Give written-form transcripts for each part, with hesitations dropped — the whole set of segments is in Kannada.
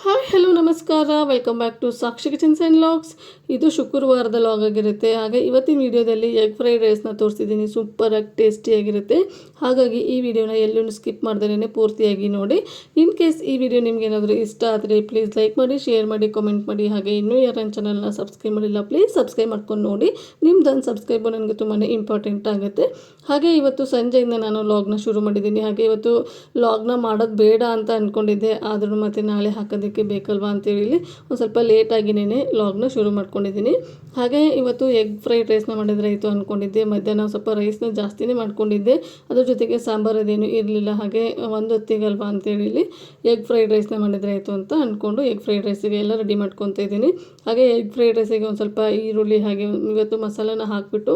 ಹಾಯ್ ಹಲೋ ನಮಸ್ಕಾರ, welcome back to Sakshi kitchens and logs. ಇದು ಶುಕ್ರವಾರದ ಲಾಗ್ ಆಗಿರುತ್ತೆ. ಹಾಗೆ ಇವತ್ತಿನ ವಿಡಿಯೋದಲ್ಲಿ ಎಗ್ ಫ್ರೈಡ್ ರೈಸ್ನ ತೋರಿಸಿದ್ದೀನಿ. ಸೂಪರಾಗಿ ಟೇಸ್ಟಿಯಾಗಿರುತ್ತೆ. ಹಾಗಾಗಿ ಈ ವಿಡಿಯೋನ ಎಲ್ಲೂ ಸ್ಕಿಪ್ ಮಾಡ್ದೇ ಪೂರ್ತಿಯಾಗಿ ನೋಡಿ. ಇನ್ ಕೇಸ್ ಈ ವಿಡಿಯೋ ನಿಮ್ಗೆ ಏನಾದರೂ ಇಷ್ಟ ಆದರೆ ಪ್ಲೀಸ್ ಲೈಕ್ ಮಾಡಿ, ಶೇರ್ ಮಾಡಿ, ಕಾಮೆಂಟ್ ಮಾಡಿ. ಹಾಗೆ ಇನ್ನೂ ಯಾರು ಚಾನಲ್ನ ಸಬ್ಸ್ಕ್ರೈಬ್ ಮಾಡಿಲ್ಲ ಪ್ಲೀಸ್ ಸಬ್ಸ್ಕ್ರೈಬ್ ಮಾಡ್ಕೊಂಡು ನೋಡಿ. ನಿಮ್ದೊಂದು ಸಬ್ಸ್ಕ್ರೈಬು ನನಗೆ ತುಂಬಾ ಇಂಪಾರ್ಟೆಂಟ್ ಆಗುತ್ತೆ. ಹಾಗೆ ಇವತ್ತು ಸಂಜೆಯಿಂದ ನಾನು ಲಾಗ್ನ ಶುರು ಮಾಡಿದ್ದೀನಿ. ಹಾಗೆ ಇವತ್ತು ಲಾಗ್ನ ಮಾಡೋದು ಬೇಡ ಅಂತ ಅಂದ್ಕೊಂಡಿದ್ದೆ, ಆದರೂ ಮತ್ತೆ ನಾಳೆ ಹಾಕೋದಕ್ಕೆ ಬೇಕಲ್ವಾ ಅಂತೇಳಿ ಒಂದು ಸ್ವಲ್ಪ ಲೇಟಾಗಿನೇ ಲಾಗ್ನ ಶುರು ಮಾಡ್ಕೊಂಡಿದ್ದೀನಿ. ಹಾಗೆ ಇವತ್ತು ಎಗ್ ಫ್ರೈಡ್ ರೈಸ್ನ ಮಾಡಿದ್ರೆ ಆಯಿತು ಅಂದ್ಕೊಂಡಿದ್ದೆ. ಮಧ್ಯಾಹ್ನ ಸ್ವಲ್ಪ ರೈಸ್ನ ಜಾಸ್ತಿನೇ ಮಾಡ್ಕೊಂಡಿದ್ದೆ, ಅದ್ರ ಜೊತೆಗೆ ಸಾಂಬಾರು ಅದೇನು ಇರಲಿಲ್ಲ. ಹಾಗೆ ಒಂದು ಹೊತ್ತಿಗಲ್ವಾ ಅಂತೇಳಿ ಎಗ್ ಫ್ರೈಡ್ ರೈಸ್ನ ಮಾಡಿದ್ರೆ ಆಯಿತು ಅಂತ ಅಂದ್ಕೊಂಡು ಎಗ್ ಫ್ರೈಡ್ ರೈಸಿಗೆ ಎಲ್ಲ ರೆಡಿ ಮಾಡ್ಕೊತಾ ಇದ್ದೀನಿ. ಹಾಗೆ ಎಗ್ ಫ್ರೈಡ್ ರೈಸಿಗೆ ಒಂದು ಸ್ವಲ್ಪ ಈರುಳ್ಳಿ ಹಾಗೆ ಇವತ್ತು ಮಸಾಲಾನ ಹಾಕಿಬಿಟ್ಟು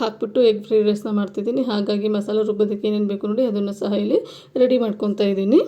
ಹಾಕಿಬಿಟ್ಟು ಎಗ್ ಫ್ರೈಡ್ ರೈಸ್ನ ಮಾಡ್ತಿದ್ದೀನಿ. ಹಾಗಾಗಿ ಮಸಾಲೆ ರುಬ್ಬೋದಕ್ಕೆ ಏನೇನು ಬೇಕು ನೋಡಿ ಅದನ್ನು ಸಹ ಇಲ್ಲಿ ರೆಡಿ ಮಾಡ್ಕೊತಾ ಇದ್ದೀನಿ.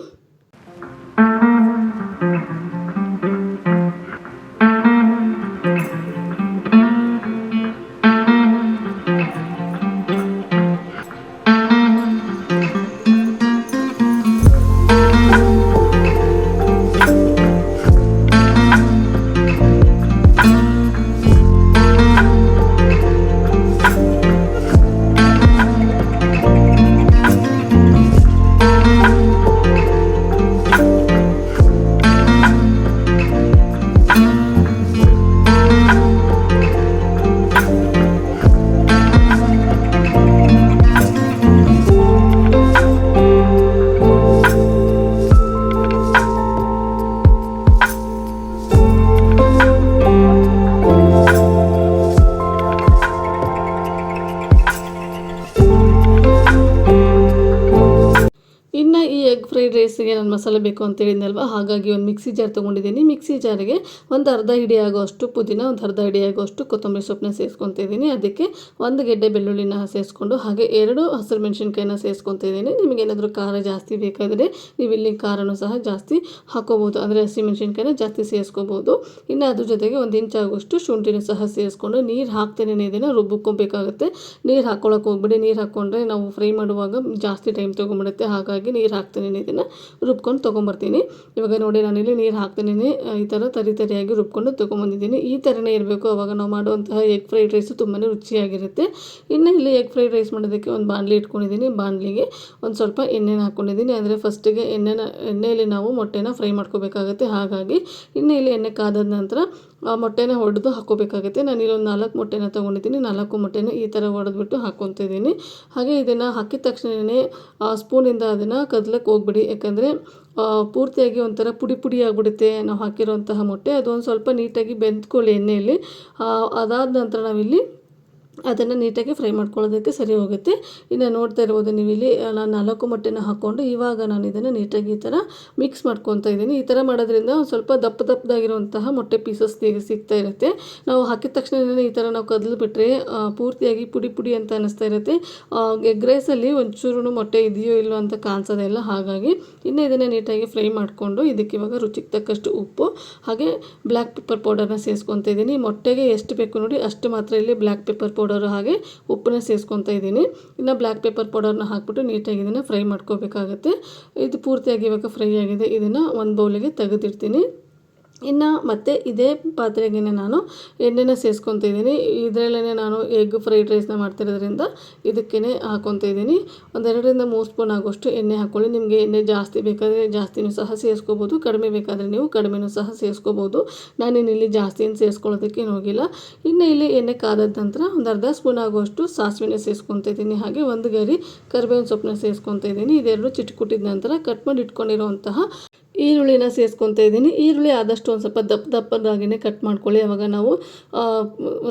ಎಗ್ ಫ್ರೈಡ್ ರೈಸಿಗೆ ನಾನು ಮಸಾಲೆ ಬೇಕು ಅಂತ ಹೇಳಿದ್ನಲ್ವ, ಹಾಗಾಗಿ ಒಂದು ಮಿಕ್ಸಿ ಜಾರ್ ತೊಗೊಂಡಿದ್ದೀನಿ. ಮಿಕ್ಸಿ ಜಾರಿಗೆ ಒಂದು ಅರ್ಧ ಹಿಡಿ ಆಗೋಷ್ಟು ಪುದೀನ, ಒಂದು ಅರ್ಧ ಹಿಡಿ ಆಗೋಷ್ಟು ಕೊತ್ತಂಬರಿ ಸೊಪ್ಪನ್ನ ಸೇರಿಸ್ಕೊತಾ ಇದ್ದೀನಿ. ಅದಕ್ಕೆ ಒಂದು ಗೆಡ್ಡೆ ಬೆಳ್ಳುಳ್ಳಿನ ಸೇರಿಸ್ಕೊಂಡು ಹಾಗೆ 2 ಹಸಿರು ಮೆಣಸಿನ್ಕಾಯಿನ ಸೇರಿಸ್ಕೊತಾ ಇದ್ದೀನಿ. ನಿಮಗೇನಾದರೂ ಖಾರ ಜಾಸ್ತಿ ಬೇಕಾದರೆ ನೀವು ಇಲ್ಲಿ ಖಾರನೂ ಸಹ ಜಾಸ್ತಿ ಹಾಕೋಬೋದು, ಅಂದರೆ ಹಸಿಮೆಣಸಿನ್ಕಾಯಿನ ಜಾಸ್ತಿ ಸೇರಿಸ್ಕೋಬೋದು. ಇನ್ನು ಅದ್ರ ಜೊತೆಗೆ 1 ಇಂಚ್ ಆಗೋಷ್ಟು ಶುಂಠಿನ ಸಹ ಸೇರಿಸ್ಕೊಂಡು ನೀರು ಹಾಕ್ತೇನೆ ಇದನ್ನು ರುಬ್ಬಿಕೊಬೇಕಾಗುತ್ತೆ. ನೀರು ಹಾಕ್ಕೊಳಕ್ಕೆ ಹೋಗ್ಬಿಡಿ. ನೀರು ಹಾಕ್ಕೊಂಡ್ರೆ ನಾವು ಫ್ರೈ ಮಾಡುವಾಗ ಜಾಸ್ತಿ ಟೈಮ್ ತೊಗೊಂಡ್ಬಿಡುತ್ತೆ. ಹಾಗಾಗಿ ನೀರು ಹಾಕ್ತೇನೆ ಇದನ್ನು ರುಬ್ಕೊಂಡು ತೊಗೊಂಬರ್ತೀನಿ. ಇವಾಗ ನೋಡಿ ನಾನಿಲ್ಲಿ ನೀರು ಹಾಕ್ತೇನೆ ಈ ಥರ ತರಿಯಾಗಿ ರುಬ್ಕೊಂಡು ತೊಗೊಂಬಂದಿದ್ದೀನಿ. ಈ ಥರನೇ ಇರಬೇಕು, ಅವಾಗ ನಾವು ಮಾಡುವಂತಹ ಎಗ್ ಫ್ರೈಡ್ ರೈಸು ತುಂಬಾ ರುಚಿಯಾಗಿರುತ್ತೆ. ಇನ್ನು ಇಲ್ಲಿ ಎಗ್ ಫ್ರೈಡ್ ರೈಸ್ ಮಾಡೋದಕ್ಕೆ ಒಂದು ಬಾಣಲಿ ಇಟ್ಕೊಂಡಿದ್ದೀನಿ. ಬಾಣಲಿಗೆ ಒಂದು ಸ್ವಲ್ಪ ಎಣ್ಣೆನ ಹಾಕ್ಕೊಂಡಿದ್ದೀನಿ. ಅಂದರೆ ಫಸ್ಟಿಗೆ ಎಣ್ಣೆಯಲ್ಲಿ ನಾವು ಮೊಟ್ಟೆನ ಫ್ರೈ ಮಾಡ್ಕೋಬೇಕಾಗುತ್ತೆ. ಹಾಗಾಗಿ ಇನ್ನು ಇಲ್ಲಿ ಎಣ್ಣೆ ಕಾದಾದ ನಂತರ ಮೊಟ್ಟೆನ ಹೊಡೆದು ಹಾಕ್ಕೋಬೇಕಾಗುತ್ತೆ. ನಾನಿಲ್ಲಿ ಒಂದು 4 ಮೊಟ್ಟೆನ ತೊಗೊಂಡಿದ್ದೀನಿ. 4 ಮೊಟ್ಟೆನ ಈ ಥರ ಹೊಡೆದ್ಬಿಟ್ಟು ಹಾಕ್ಕೊತಾ ಇದ್ದೀನಿ. ಹಾಗೆ ಇದನ್ನು ಹಾಕಿದ ತಕ್ಷಣವೇ ಸ್ಪೂನಿಂದ ಅದನ್ನು ಕದಲಕ್ಕೆ ಹೋಗ್ಬಿಡಿ, ಯಾಕಂದರೆ ಪೂರ್ತಿಯಾಗಿ ಒಂಥರ ಪುಡಿ ಆಗಿಬಿಡುತ್ತೆ ನಾವು ಹಾಕಿರೋಂತಹ ಮೊಟ್ಟೆ. ಅದೊಂದು ಸ್ವಲ್ಪ ನೀಟಾಗಿ ಬೆಂದ್ಕೊಳ್ಳಿ ಎಣ್ಣೆಯಲ್ಲಿ. ಅದಾದ ನಂತರ ನಾವಿಲ್ಲಿ ಅದನ್ನು ನೀಟಾಗಿ ಫ್ರೈ ಮಾಡ್ಕೊಳ್ಳೋದಕ್ಕೆ ಸರಿ ಹೋಗುತ್ತೆ. ಇನ್ನು ನೋಡ್ತಾ ಇರ್ಬೋದು ನೀವಿಲ್ಲಿ ನಾನು 4 ಮೊಟ್ಟೆನ ಹಾಕ್ಕೊಂಡು ಇವಾಗ ನಾನು ಇದನ್ನು ನೀಟಾಗಿ ಈ ಥರ ಮಿಕ್ಸ್ ಮಾಡ್ಕೊತಾ ಇದ್ದೀನಿ. ಈ ಥರ ಮಾಡೋದ್ರಿಂದ ಒಂದು ಸ್ವಲ್ಪ ದಪ್ಪದಾಗಿರುವಂತಹ ಮೊಟ್ಟೆ ಪೀಸಸ್ ಸಿಗ್ತಾ ಇರುತ್ತೆ. ನಾವು ಹಾಕಿದ ತಕ್ಷಣವೇ ಈ ಥರ ನಾವು ಕದಲ್ಬಿಟ್ರೆ ಪೂರ್ತಿಯಾಗಿ ಪುಡಿ ಅಂತ ಅನ್ನಿಸ್ತಾ ಇರುತ್ತೆ. ಎಗ್ ರೈಸಲ್ಲಿ ಒಂಚೂರು ಮೊಟ್ಟೆ ಇದೆಯೋ ಇಲ್ಲೋ ಅಂತ ಕಾಣಿಸೋದೇ ಇಲ್ಲ. ಹಾಗಾಗಿ ಇನ್ನು ಇದನ್ನು ನೀಟಾಗಿ ಫ್ರೈ ಮಾಡಿಕೊಂಡು ಇದಕ್ಕೆ ಇವಾಗ ರುಚಿಗೆ ತಕ್ಕಷ್ಟು ಉಪ್ಪು ಹಾಗೆ ಬ್ಲ್ಯಾಕ್ ಪೆಪ್ಪರ್ ಪೌಡರ್ನ ಸೇರಿಸ್ಕೊತಾ ಇದ್ದೀನಿ. ಮೊಟ್ಟೆಗೆ ಎಷ್ಟು ಬೇಕು ನೋಡಿ ಅಷ್ಟು ಮಾತ್ರ ಇಲ್ಲಿ ಬ್ಲ್ಯಾಕ್ ಪೆಪ್ಪರ್ ಪೌಡರ್ ಹಾಗೆ ಉಪ್ಪನ್ನ ಸೇರಿಸ್ಕೊತಾ ಇದ್ದೀನಿ. ಇನ್ನು ಬ್ಲ್ಯಾಕ್ ಪೆಪ್ಪರ್ ಪೌಡರ್ನ ಹಾಕ್ಬಿಟ್ಟು ನೀಟಾಗಿ ಇದನ್ನು ಫ್ರೈ ಮಾಡ್ಕೋಬೇಕಾಗುತ್ತೆ. ಇದು ಪೂರ್ತಿಯಾಗಿ ಇವಾಗ ಫ್ರೈ ಆಗಿದೆ. ಇದನ್ನು ಒಂದು ಬೌಲಿಗೆ ತೆಗೆದಿಡ್ತೀನಿ. ಇನ್ನು ಮತ್ತೆ ಇದೇ ಪಾತ್ರೆಗೆ ನಾನು ಎಣ್ಣೆನ ಸೇರಿಸ್ಕೊತಾ ಇದ್ದೀನಿ. ಇದರಲ್ಲೇ ನಾನು ಎಗ್ ಫ್ರೈಡ್ ರೈಸ್ನ ಮಾಡ್ತಿರೋದ್ರಿಂದ ಇದಕ್ಕೇ ಹಾಕ್ಕೊತಾ ಇದ್ದೀನಿ. ಒಂದು 2 ರಿಂದ 3 ಸ್ಪೂನ್ ಆಗೋಷ್ಟು ಎಣ್ಣೆ ಹಾಕ್ಕೊಳ್ಳಿ. ನಿಮಗೆ ಎಣ್ಣೆ ಜಾಸ್ತಿ ಬೇಕಾದರೆ ಜಾಸ್ತಿನೂ ಸಹ ಸೇರಿಸ್ಕೋಬೋದು, ಕಡಿಮೆ ಬೇಕಾದರೆ ನೀವು ಕಡಿಮೆನೂ ಸಹ ಸೇರಿಸ್ಕೋಬೋದು. ನಾನಿಲ್ಲಿ ಜಾಸ್ತಿಯನ್ನು ಸೇರಿಸ್ಕೊಳ್ಳೋದಕ್ಕೆ ಹೋಗಿಲ್ಲ. ಇನ್ನು ಇಲ್ಲಿ ಎಣ್ಣೆ ಕಾದಾದ ನಂತರ ಒಂದು ಅರ್ಧ ಸ್ಪೂನ್ ಆಗುವಷ್ಟು ಸಾಸಿವೆನ ಸೇರಿಸ್ಕೊತಾ ಇದ್ದೀನಿ. ಹಾಗೆ 1 ಗರಿ ಕರಿಬೇವಿನ ಸೊಪ್ಪನ್ನ ಸೇರಿಸ್ಕೊತಾ ಇದ್ದೀನಿ. ಇದೆರಡು ಚಿಟಕುಟ್ಟಿದ ನಂತರ ಕಟ್ ಮಾಡಿ ಇಟ್ಕೊಂಡಿರೋಂತಹ ಈರುಳ್ಳಿನ ಸೇರಿಸ್ಕೊತಾ ಇದ್ದೀನಿ. ಈರುಳ್ಳಿ ಆದಷ್ಟು ಒಂದು ಸ್ವಲ್ಪ ದಪ್ಪದಾಗಿಯೇ ಕಟ್ ಮಾಡ್ಕೊಳ್ಳಿ, ಆವಾಗ ನಾವು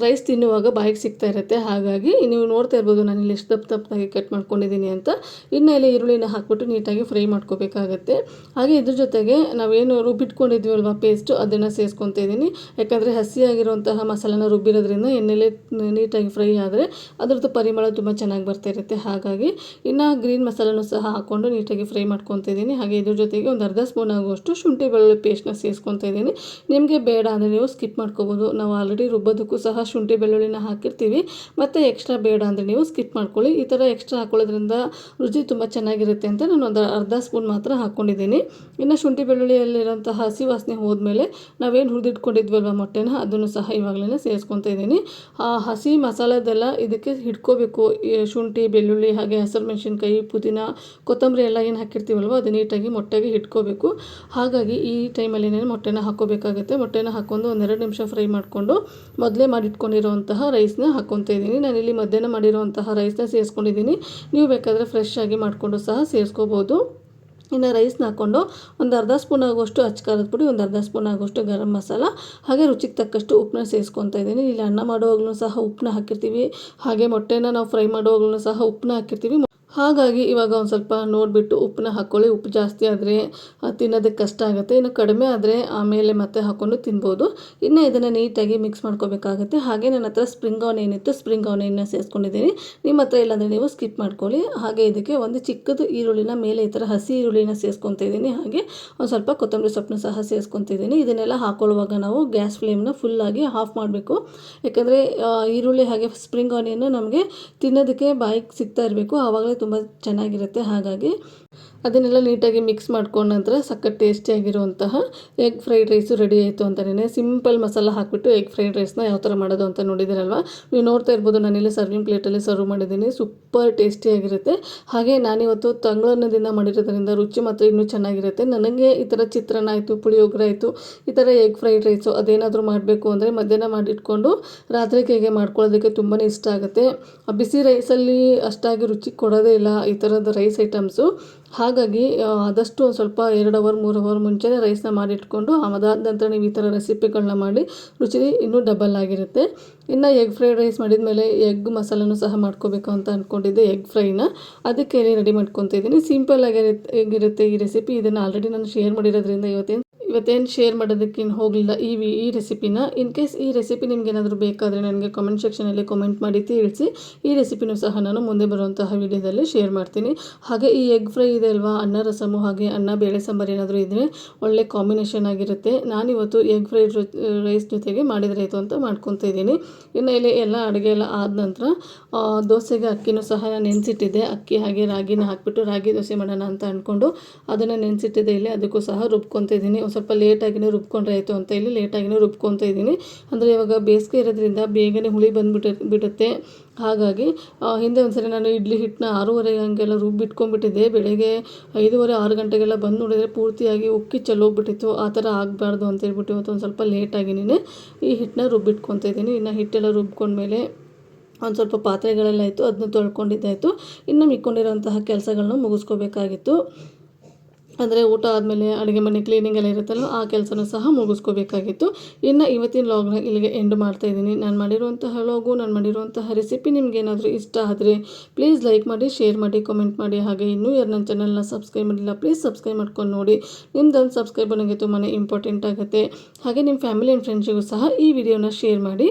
ರೈಸ್ ತಿನ್ನುವಾಗ ಬಾಯಿಗೆ ಸಿಗ್ತಾ ಇರುತ್ತೆ. ಹಾಗಾಗಿ ನೀವು ನೋಡ್ತಾ ಇರ್ಬೋದು ನಾನಿಲ್ಲಿ ಎಷ್ಟು ದಪ್ಪದಾಗಿ ಕಟ್ ಮಾಡ್ಕೊಂಡಿದ್ದೀನಿ ಅಂತ. ಇನ್ನು ಇಲ್ಲಿ ಈರುಳ್ಳಿನ ಹಾಕ್ಬಿಟ್ಟು ನೀಟಾಗಿ ಫ್ರೈ ಮಾಡ್ಕೋಬೇಕಾಗತ್ತೆ. ಹಾಗೆ ಇದ್ರ ಜೊತೆಗೆ ನಾವೇನು ರುಬ್ಬಿಟ್ಕೊಂಡಿದ್ವಲ್ವ ಪೇಸ್ಟು ಅದನ್ನು ಸೇರಿಸ್ಕೊತಾ ಇದ್ದೀನಿ. ಯಾಕಂದರೆ ಹಸಿಯಾಗಿರುವಂತಹ ಮಸಾಲೆನ ರುಬ್ಬಿರೋದ್ರಿಂದ ಎಣ್ಣೆಲೆ ನೀಟಾಗಿ ಫ್ರೈ ಆದರೆ ಅದರದ್ದು ಪರಿಮಳ ತುಂಬ ಚೆನ್ನಾಗಿ ಬರ್ತಾ ಇರುತ್ತೆ. ಹಾಗಾಗಿ ಇನ್ನು ಗ್ರೀನ್ ಮಸಾಲೆನೂ ಸಹ ಹಾಕ್ಕೊಂಡು ನೀಟಾಗಿ ಫ್ರೈ ಮಾಡ್ಕೊತಾ ಇದ್ದೀನಿ. ಹಾಗೆ ಇದ್ರ ಜೊತೆಗೆ ಒಂದು ಅರ್ಧ ಸ್ಪೂನ್ ಆಗೋಷ್ಟು ಶುಂಠಿ ಬೆಳ್ಳುಳ್ಳಿ ಪೇಸ್ಟ್ನ ಸೇರಿಸ್ಕೊತಾ ಇದ್ದೀನಿ. ನಿಮಗೆ ಬೇಡ ಅಂದರೆ ನೀವು ಸ್ಕಿಪ್ ಮಾಡ್ಕೋಬೋದು. ನಾವು ಆಲ್ರೆಡಿ ರುಬ್ಬೋದಕ್ಕೂ ಸಹ ಶುಂಠಿ ಬೆಳ್ಳುಳ್ಳಿನ ಹಾಕಿರ್ತೀವಿ, ಮತ್ತು ಎಕ್ಸ್ಟ್ರಾ ಬೇಡ ಅಂದರೆ ನೀವು ಸ್ಕಿಪ್ ಮಾಡ್ಕೊಳ್ಳಿ. ಈ ಥರ ಎಕ್ಸ್ಟ್ರಾ ಹಾಕೊಳ್ಳೋದ್ರಿಂದ ರುಚಿ ತುಂಬ ಚೆನ್ನಾಗಿರುತ್ತೆ ಅಂತ ನಾನು ಒಂದು ಅರ್ಧ ಸ್ಪೂನ್ ಮಾತ್ರ ಹಾಕ್ಕೊಂಡಿದ್ದೀನಿ. ಇನ್ನು ಶುಂಠಿ ಬೆಳ್ಳುಳ್ಳಿಯಲ್ಲಿರೋಂತಹ ಹಸಿ ವಾಸನೆ ಹೋದ್ಮೇಲೆ ನಾವೇನು ಹುರಿದಿಟ್ಕೊಂಡಿದ್ವಲ್ವ ಮೊಟ್ಟೆನ, ಅದನ್ನು ಸಹ ಇವಾಗಲೇ ಸೇರಿಸ್ಕೊತಾ ಇದ್ದೀನಿ. ಹಸಿ ಮಸಾಲದೆಲ್ಲ ಇದಕ್ಕೆ ಹಿಡ್ಕೋಬೇಕು. ಶುಂಠಿ ಬೆಳ್ಳುಳ್ಳಿ ಹಾಗೆ ಹಸಿರು ಮೆಣಸಿನ್ಕಾಯಿ, ಪುದೀನ, ಕೊತ್ತಂಬರಿ ಎಲ್ಲ ಏನು ಹಾಕಿರ್ತೀವಲ್ವ ಅದು ನೀಟಾಗಿ ಮೊಟ್ಟೆಗೆ ಹಿಡ್ಕೋಬೇಕು. ಹಾಗಾಗಿ ಈ ಟೈಮಲ್ಲಿ ಮೊಟ್ಟೆನ ಹಾಕ್ಕೋಬೇಕಾಗುತ್ತೆ. ಮೊಟ್ಟೆನ ಹಾಕ್ಕೊಂಡು ಒಂದೆರಡು ನಿಮಿಷ ಫ್ರೈ ಮಾಡಿಕೊಂಡು ಮೊದಲೇ ಮಾಡಿಟ್ಕೊಂಡಿರೋಂತಹ ರೈಸ್ನ ಹಾಕ್ಕೊತಾ ಇದ್ದೀನಿ. ನಾನಿಲ್ಲಿ ಮಧ್ಯಾಹ್ನ ಮಾಡಿರೋಂತಹ ರೈಸ್ನ ಸೇರಿಸ್ಕೊಂಡಿದ್ದೀನಿ. ನೀವು ಬೇಕಾದರೆ ಫ್ರೆಶ್ ಆಗಿ ಮಾಡಿಕೊಂಡು ಸಹ ಸೇರಿಸ್ಕೋಬೋದು. ಇನ್ನು ರೈಸ್ನ ಹಾಕ್ಕೊಂಡು ಒಂದು ಅರ್ಧ ಸ್ಪೂನ್ ಆಗುವಷ್ಟು ಅಚ್ಚಕಾರದ ಪುಡಿ, ಒಂದು ಅರ್ಧ ಸ್ಪೂನ್ ಆಗುವಷ್ಟು ಗರಂ ಮಸಾಲ, ಹಾಗೆ ರುಚಿಗೆ ತಕ್ಕಷ್ಟು ಉಪ್ಪನ್ನ ಸೇರಿಸ್ಕೊತಾ ಇದ್ದೀನಿ. ಇಲ್ಲಿ ಅನ್ನ ಮಾಡುವಾಗಲೂ ಸಹ ಉಪ್ಪನ್ನ ಹಾಕಿರ್ತೀವಿ, ಹಾಗೆ ಮೊಟ್ಟೆನ ನಾವು ಫ್ರೈ ಮಾಡುವಾಗಲೂ ಸಹ ಉಪ್ಪನ್ನ ಹಾಕಿರ್ತೀವಿ. ಹಾಗಾಗಿ ಇವಾಗ ಒಂದು ಸ್ವಲ್ಪ ನೋಡಿಬಿಟ್ಟು ಉಪ್ಪನ್ನ ಹಾಕ್ಕೊಳ್ಳಿ. ಉಪ್ಪು ಜಾಸ್ತಿ ಆದರೆ ತಿನ್ನೋದಕ್ಕೆ ಕಷ್ಟ ಆಗುತ್ತೆ, ಇನ್ನು ಕಡಿಮೆ ಆದರೆ ಆಮೇಲೆ ಮತ್ತೆ ಹಾಕ್ಕೊಂಡು ತಿನ್ಬೋದು. ಇನ್ನು ಇದನ್ನು ನೀಟಾಗಿ ಮಿಕ್ಸ್ ಮಾಡ್ಕೋಬೇಕಾಗುತ್ತೆ. ಹಾಗೆ ನನ್ನ ಹತ್ರ ಸ್ಪ್ರಿಂಗ್ ಆನಿಯನ್ ಇತ್ತು, ಸ್ಪ್ರಿಂಗ್ ಆನಿಯನ್ನ ಸೇರಿಸ್ಕೊಂಡಿದ್ದೀನಿ. ನಿಮ್ಮ ಹತ್ರ ಇಲ್ಲಾಂದರೆ ನೀವು ಸ್ಕಿಪ್ ಮಾಡ್ಕೊಳ್ಳಿ. ಹಾಗೆ ಇದಕ್ಕೆ ಒಂದು ಚಿಕ್ಕದು ಈರುಳ್ಳಿನ ಮೇಲೆ ಈ ಥರ ಹಸಿ ಈರುಳ್ಳಿನ ಸೇರಿಸ್ಕೊತಾ ಇದ್ದೀನಿ. ಹಾಗೆ ಒಂದು ಸ್ವಲ್ಪ ಕೊತ್ತಂಬರಿ ಸೊಪ್ಪನ್ನ ಸಹ ಸೇರಿಸ್ಕೊತಾ ಇದ್ದೀನಿ. ಇದನ್ನೆಲ್ಲ ಹಾಕೊಳ್ಳುವಾಗ ನಾವು ಗ್ಯಾಸ್ ಫ್ಲೇಮ್ನ ಫುಲ್ಲಾಗಿ ಆಫ್ ಮಾಡಬೇಕು. ಯಾಕಂದರೆ ಈರುಳ್ಳಿ ಹಾಗೆ ಸ್ಪ್ರಿಂಗ್ ಆನಿಯನ್ನು ನಮಗೆ ತಿನ್ನೋದಕ್ಕೆ ಬಾಯಿಗೆ ಸಿಗ್ತಾ ಇರಬೇಕು, ಆವಾಗಲೇ ತುಂಬ ಚೆನ್ನಾಗಿರುತ್ತೆ. ಹಾಗಾಗಿ ಅದನ್ನೆಲ್ಲ ನೀಟಾಗಿ ಮಿಕ್ಸ್ ಮಾಡ್ಕೊಂಡ ನಂತರ ಸಖತ್ ಟೇಸ್ಟಿಯಾಗಿರುವಂತಹ ಎಗ್ ಫ್ರೈಡ್ ರೈಸು ರೆಡಿ ಆಯಿತು ಅಂತಲೇ. ಸಿಂಪಲ್ ಮಸಾಲ ಹಾಕಿಬಿಟ್ಟು ಎಗ್ ಫ್ರೈಡ್ ರೈಸ್ನ ಯಾವ ಥರ ಮಾಡೋದು ಅಂತ ನೋಡಿದ್ದೀರಲ್ವ. ನೀವು ನೋಡ್ತಾ ಇರ್ಬೋದು, ನಾನಿಲ್ಲಿ ಸರ್ವಿಂಗ್ ಪ್ಲೇಟಲ್ಲಿ ಸರ್ವ್ ಮಾಡಿದ್ದೀನಿ. ಸೂಪರ್ ಟೇಸ್ಟಿಯಾಗಿರುತ್ತೆ. ಹಾಗೆ ನಾನಿವತ್ತು ತಂಗ್ಳನ್ನದಿಂದ ಮಾಡಿರೋದ್ರಿಂದ ರುಚಿ ಮಾತ್ರ ಇನ್ನೂ ಚೆನ್ನಾಗಿರುತ್ತೆ. ನನಗೆ ಈ ಥರ ಚಿತ್ರಾನ್ನ ಆಯಿತು, ಪುಳಿಯೋಗರೆ ಆಯಿತು, ಈ ಥರ ಎಗ್ ಫ್ರೈಡ್ ರೈಸು ಅದೇನಾದರೂ ಮಾಡಬೇಕು ಅಂದರೆ ಮಧ್ಯಾಹ್ನ ಮಾಡಿಟ್ಕೊಂಡು ರಾತ್ರಿಗೆ ಹೇಗೆ ಮಾಡ್ಕೊಳ್ಳೋದಕ್ಕೆ ತುಂಬಾ ಇಷ್ಟ ಆಗುತ್ತೆ. ಬಿಸಿ ರೈಸಲ್ಲಿ ಅಷ್ಟಾಗಿ ರುಚಿ ಕೊಡೋದೇ ಇಲ್ಲ ಈ ಥರದ ರೈಸ್ ಐಟಮ್ಸು. ಹಾಗಾಗಿ ಆದಷ್ಟು ಒಂದು ಸ್ವಲ್ಪ 2 ಅವರ್ 3 ಅವರ್ ಮುಂಚೆನೇ ರೈಸ್ನ ಮಾಡಿಟ್ಕೊಂಡು ಅದಾದ ನಂತರ ನೀವು ಈ ಥರ ರೆಸಿಪಿಗಳನ್ನ ಮಾಡಿ ರುಚಿ ಇನ್ನೂ ಡಬಲ್ ಆಗಿರುತ್ತೆ. ಇನ್ನು ಎಗ್ ಫ್ರೈಡ್ ರೈಸ್ ಮಾಡಿದ ಮೇಲೆ ಎಗ್ ಮಸಾಲನೂ ಸಹ ಮಾಡ್ಕೋಬೇಕು ಅಂತ ಅಂದ್ಕೊಂಡಿದ್ದೆ. ಎಗ್ ಫ್ರೈನ ಅದಕ್ಕೆ ರೆಡಿ ಮಾಡ್ಕೊತಾ ಇದ್ದೀನಿ. ಸಿಂಪಲ್ ಆಗಿರುತ್ತೆ ಈ ರೆಸಿಪಿ. ಇದನ್ನು ಆಲ್ರೆಡಿ ನಾನು ಶೇರ್ ಮಾಡಿರೋದ್ರಿಂದ ಇವತ್ತೇನು ಶೇರ್ ಮಾಡೋದಕ್ಕೇನು ಹೋಗಲಿಲ್ಲ ಈ ರೆಸಿಪಿನ. ಇನ್ ಕೇಸ್ ಈ ರೆಸಿಪಿ ನಿಮಗೇನಾದರೂ ಬೇಕಾದರೆ ನನಗೆ ಕಾಮೆಂಟ್ ಸೆಕ್ಷನಲ್ಲಿ ಕಾಮೆಂಟ್ ಮಾಡಿ ತಿಳಿಸಿ. ಈ ರೆಸಿಪಿನೂ ಸಹ ನಾನು ಮುಂದೆ ಬರುವಂತಹ ವಿಡಿಯೋದಲ್ಲಿ ಶೇರ್ ಮಾಡ್ತೀನಿ. ಹಾಗೆ ಈ ಎಗ್ ಫ್ರೈ ಇದೆ ಅಲ್ವಾ, ಅನ್ನ ರಸಮು ಹಾಗೆ ಅನ್ನ ಬೇಳೆ ಸಾಂಬಾರು ಏನಾದರೂ ಇದ್ದರೆ ಒಳ್ಳೆ ಕಾಂಬಿನೇಷನ್ ಆಗಿರುತ್ತೆ. ನಾನಿವತ್ತು ಎಗ್ ಫ್ರೈಡ್ ರೈಸ್ ಜೊತೆಗೆ ಮಾಡಿದ್ರಾಯಿತು ಅಂತ ಮಾಡ್ಕೊತಾ ಇದ್ದೀನಿ. ಇನ್ನು ಇಲ್ಲಿ ಎಲ್ಲ ಅಡುಗೆ ಎಲ್ಲ ಆದ ನಂತರ ದೋಸೆಗೆ ಅಕ್ಕಿನೂ ಸಹ ನೆನೆಸಿಟ್ಟಿದ್ದೆ. ಅಕ್ಕಿ ಹಾಗೆ ರಾಗಿನ ಹಾಕಿಬಿಟ್ಟು ರಾಗಿ ದೋಸೆ ಮಾಡೋಣ ಅಂತ ಅಂದ್ಕೊಂಡು ಅದನ್ನು ನೆನೆಸಿಟ್ಟಿದ್ದೆ. ಇಲ್ಲಿ ಅದಕ್ಕೂ ಸಹ ರುಬ್ಕೊತಾ ಇದ್ದೀನಿ. ಒಂದು ಸ್ವಲ್ಪ ಲೇಟಾಗಿನೇ ರುಬ್ಕೊಂಡ್ರೆ ಆಯಿತು ಅಂತ ಇಲ್ಲಿ ಲೇಟಾಗಿನೇ ರುಬ್ಕೊತಾ ಇದ್ದೀನಿ. ಅಂದರೆ ಇವಾಗ ಬೇಸಿಗೆ ಇರೋದ್ರಿಂದ ಬೇಗನೆ ಹುಳಿ ಬಿಡುತ್ತೆ. ಹಾಗಾಗಿ ಹಿಂದೆ ಒಂದ್ಸರಿ ನಾನು ಇಡ್ಲಿ ಹಿಟ್ಟನ್ನ 6:30 ಹಂಗೆಲ್ಲ ರುಬ್ಬಿಟ್ಕೊಂಡ್ಬಿಟ್ಟಿದ್ದೆ. ಬೆಳಗ್ಗೆ 5:30 6 ಗಂಟೆಗೆಲ್ಲ ಬಂದು ನೋಡಿದರೆ ಪೂರ್ತಿಯಾಗಿ ಉಕ್ಕಿ ಚೆಲ್ಲೋಗ್ಬಿಟ್ಟಿತ್ತು. ಆ ಥರ ಆಗಬಾರ್ದು ಅಂತೇಳ್ಬಿಟ್ಟು ಇವತ್ತು ಒಂದು ಸ್ವಲ್ಪ ಲೇಟಾಗಿನೇ ಈ ಹಿಟ್ಟನ್ನ ರುಬ್ಬಿಟ್ಕೊತಾ ಇದ್ದೀನಿ. ಇನ್ನು ಹಿಟ್ಟೆಲ್ಲ ರುಬ್ಕೊಂಡ್ಮೇಲೆ ಒಂದು ಸ್ವಲ್ಪ ಪಾತ್ರೆಗಳೆಲ್ಲ ಇತ್ತು, ಅದನ್ನ ತೊಳ್ಕೊಂಡಿದ್ದಾಯಿತು. ಇನ್ನು ಮಿಕ್ಕೊಂಡಿರೋಂತಹ ಕೆಲಸಗಳನ್ನ ಮುಗಿಸ್ಕೋಬೇಕಾಗಿತ್ತು. ಅಂದರೆ ಊಟ ಆದಮೇಲೆ ಅಡುಗೆ ಮನೆ ಕ್ಲೀನಿಂಗ್ ಎಲ್ಲ ಇರುತ್ತಲ್ಲ, ಆ ಕೆಲಸನೂ ಸಹ ಮುಗಿಸ್ಕೋಬೇಕಾಗಿತ್ತು. ಇನ್ನು ಇವತ್ತಿನ ವ್ಲಾಗ್ನ ಇಲ್ಲಿಗೆ ಎಂಡ್ ಮಾಡ್ತಾಯಿದ್ದೀನಿ. ನಾನು ಮಾಡಿರುವಂತಹ ವ್ಲಾಗು, ನಾನು ಮಾಡಿರುವಂತಹ ರೆಸಿಪಿ ನಿಮಗೇನಾದರೂ ಇಷ್ಟ ಆದರೆ ಪ್ಲೀಸ್ ಲೈಕ್ ಮಾಡಿ, ಶೇರ್ ಮಾಡಿ, ಕಮೆಂಟ್ ಮಾಡಿ. ಹಾಗೆ ಇನ್ನೂ ಯಾರು ನನ್ನ ಚಾನಲ್ನ ಸಬ್ಸ್ಕ್ರೈಬ್ ಮಾಡಿಲ್ಲ ಪ್ಲೀಸ್ ಸಬ್ಸ್ಕ್ರೈಬ್ ಮಾಡ್ಕೊಂಡು ನೋಡಿ. ನಿಮ್ದೊಂದು ಸಬ್ಸ್ಕ್ರೈಬ್ ನನಗೆ ತುಂಬಾ ಇಂಪಾರ್ಟೆಂಟ್ ಆಗುತ್ತೆ. ಹಾಗೆ ನಿಮ್ಮ ಫ್ಯಾಮಿಲಿ ಆ್ಯಂಡ್ ಫ್ರೆಂಡ್ಸಿಗೂ ಸಹ ಈ ವಿಡಿಯೋನ ಶೇರ್ ಮಾಡಿ.